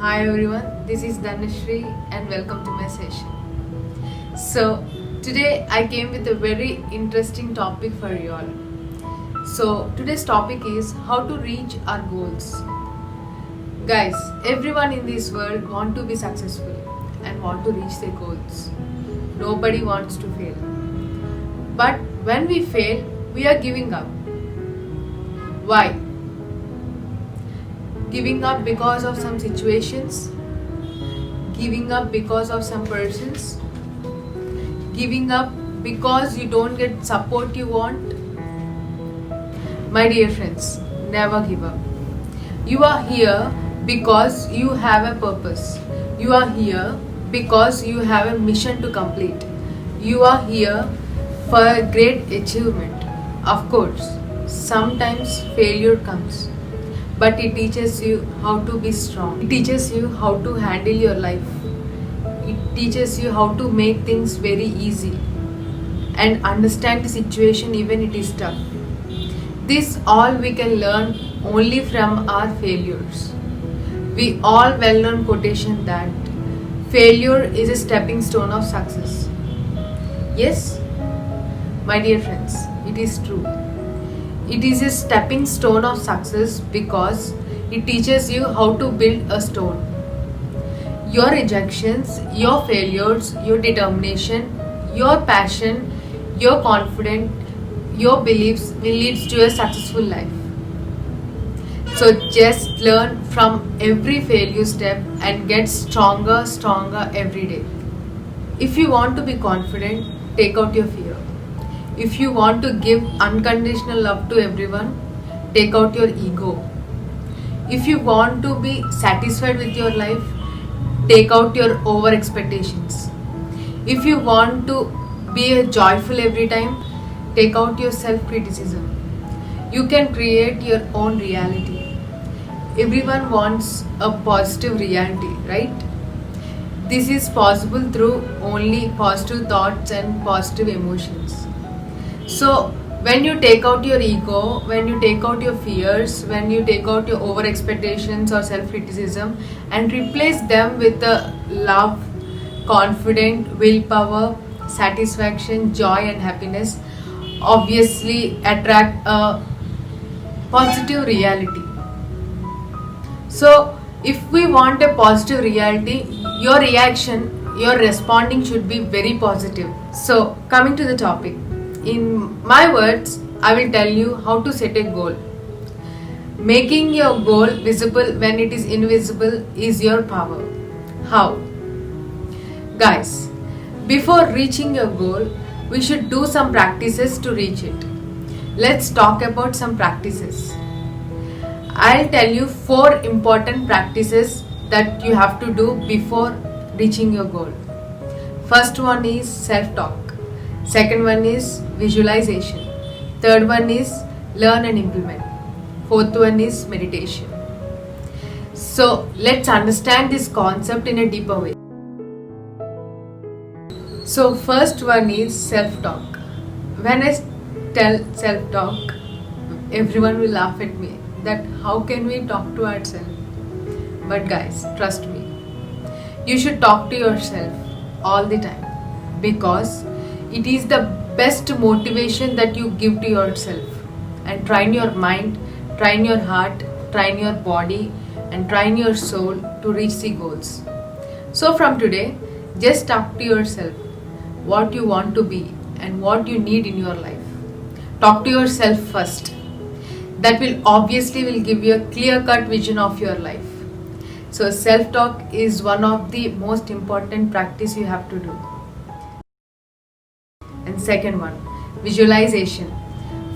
Hi everyone, this is Dhanashri and welcome to my session. So, today I came with a very interesting topic for you all. So, today's topic is how to reach our goals. Guys, everyone in this world want to be successful and want to reach their goals. Nobody wants to fail. But when we fail, we are giving up. Why? Giving up because of some situations, giving up because of some persons, giving up because you don't get support you want. My dear friends, never give up. You are here because you have a purpose. You are here because you have a mission to complete. You are here for a great achievement. Of course, sometimes failure comes, but it teaches you how to be strong. It teaches you how to handle your life. It teaches you how to make things very easy and understand the situation even it is tough. This all we can learn only from our failures. We all well-known quotation that failure is a stepping stone of success. Yes, my dear friends, it is true. It is a stepping stone of success because it teaches you how to build a stone. Your rejections, your failures, your determination, your passion, your confidence, your beliefs will lead to a successful life. So just learn from every failure step and get stronger every day. If you want to be confident, take out your fear. If you want to give unconditional love to everyone, take out your ego. If you want to be satisfied with your life, take out your over expectations. If you want to be joyful every time, take out your self-criticism. You can create your own reality. Everyone wants a positive reality, right? This is possible through only positive thoughts and positive emotions. So when you take out your ego, when you take out your fears, when you take out your over expectations or self-criticism and replace them with the love, confidence, willpower, satisfaction, joy and happiness, obviously attract a positive reality. So if we want a positive reality, your reaction, your responding should be very positive. So coming to the topic. In my words, I will tell you how to set a goal. Making your goal visible when it is invisible is your power. How? Guys, before reaching your goal, we should do some practices to reach it. Let's talk about some practices. I'll tell you 4 important practices that you have to do before reaching your goal. First one is self-talk. Second one is visualization. Third one is learn and implement. Fourth one is meditation. So let's understand this concept in a deeper way. So first one is self-talk. When I tell self-talk, everyone will laugh at me that how can we talk to ourselves? But guys, trust me. You should talk to yourself all the time because it is the best motivation that you give to yourself. And train your mind, train your heart, train your body and train your soul to reach the goals. So from today, just talk to yourself what you want to be and what you need in your life. Talk to yourself first. That will obviously give you a clear-cut vision of your life. So self-talk is one of the most important practice you have to do. And second one, visualization.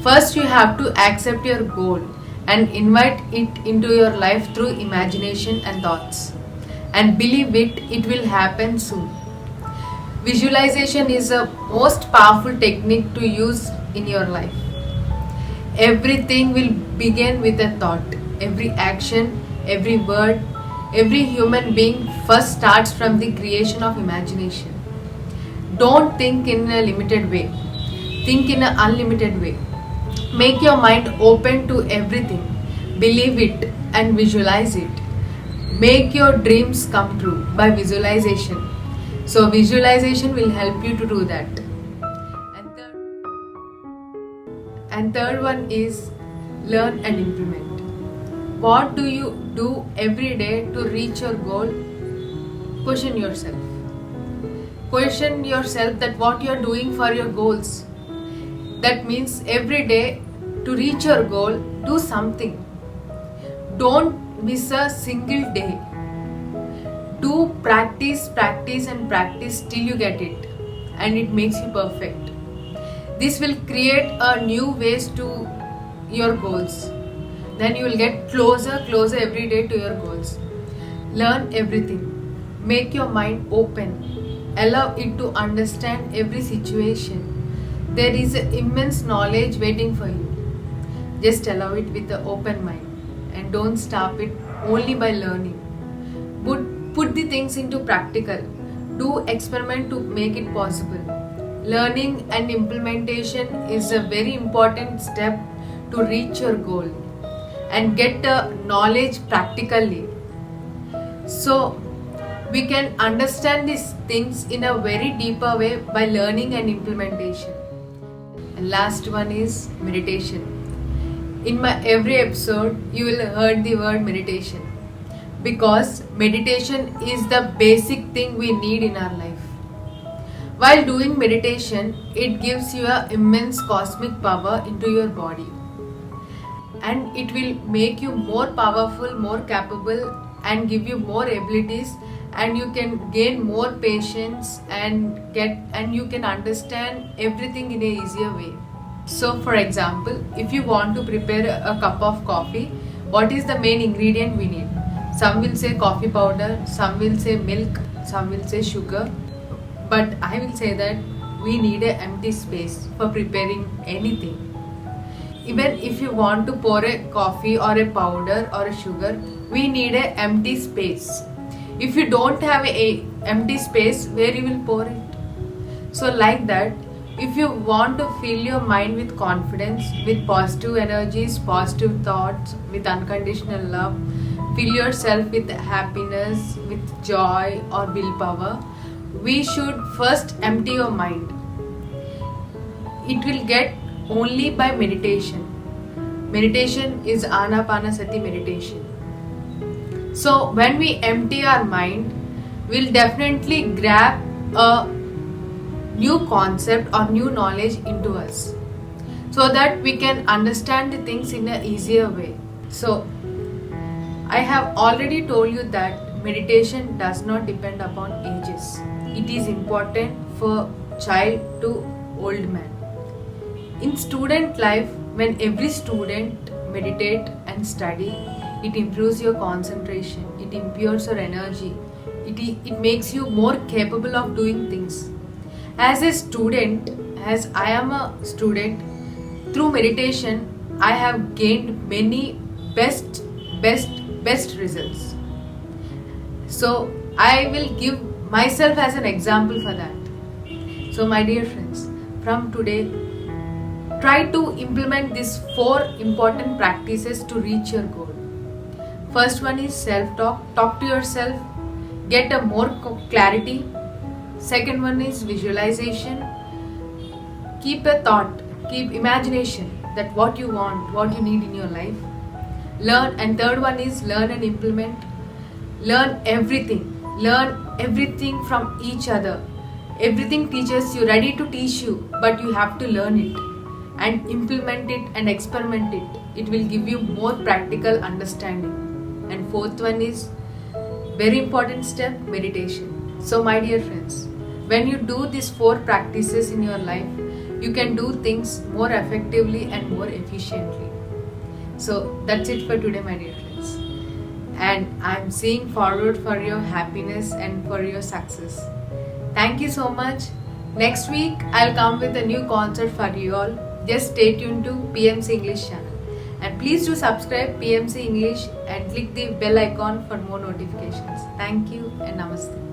First you have to accept your goal and invite it into your life through imagination and thoughts. And believe it will happen soon. Visualization is a most powerful technique to use in your life. Everything will begin with a thought. Every action, every word, every human being first starts from the creation of imagination. Don't think in a limited way. Think in an unlimited way. Make your mind open to everything. Believe it and visualize it. Make your dreams come true by visualization. So visualization will help you to do that. And third one is learn and implement. What do you do every day to reach your goal? Question yourself. Question yourself that what you are doing for your goals. That means every day to reach your goal, do something. Don't miss a single day. Do practice, practice and practice till you get it, and it makes you perfect. This will create a new ways to your goals. Then you will get closer every day to your goals. Learn everything. Make your mind open. Allow it to understand every situation. There is immense knowledge waiting for you. Just allow it with an open mind and don't stop it only by learning. Put the things into practical. Do experiment to make it possible. Learning and implementation is a very important step to reach your goal and get the knowledge practically. So we can understand these things in a very deeper way by learning and implementation. And last one is meditation. In my every episode, you will heard the word meditation, because meditation is the basic thing we need in our life. While doing meditation, it gives you an immense cosmic power into your body, and it will make you more powerful, more capable, and give you more abilities, and you can gain more patience and you can understand everything in an easier way. So for example, if you want to prepare a cup of coffee, what is the main ingredient we need? Some will say coffee powder, some will say milk, some will say sugar, but I will say that we need an empty space for preparing anything. Even if you want to pour a coffee or a powder or a sugar, we need an empty space. If you don't have a empty space, where you will pour it? So like that, if you want to fill your mind with confidence, with positive energies, positive thoughts, with unconditional love, fill yourself with happiness, with joy or willpower, we should first empty your mind. It will get only by meditation. Meditation is Anapanasati meditation. So when we empty our mind, we'll definitely grab a new concept or new knowledge into us, so that we can understand the things in an easier way. So I have already told you that meditation does not depend upon ages. It is important for child to old man. In student life, when every student meditate and study, it improves your concentration, it improves your energy, it makes you more capable of doing things. As a student, as I am a student, through meditation, I have gained many best results. So I will give myself as an example for that. So my dear friends, from today, try to implement these 4 important practices to reach your goal. First one is self-talk. Talk to yourself, get a more clarity. Second one is visualization. Keep a thought, keep imagination that what you want, what you need in your life. Learn, and third one is learn and implement. Learn everything from each other. Everything teaches you, ready to teach you, but you have to learn it and implement it and experiment it. It will give you more practical understanding. And fourth one is very important step, meditation. So my dear friends, when you do these 4 practices in your life, you can do things more effectively and more efficiently. So that's it for today, my dear friends. And I'm seeing forward for your happiness and for your success. Thank you so much. Next week, I'll come with a new concept for you all. Just stay tuned to PMC English channel. And please do subscribe PMC English and click the bell icon for more notifications. Thank you and namaste.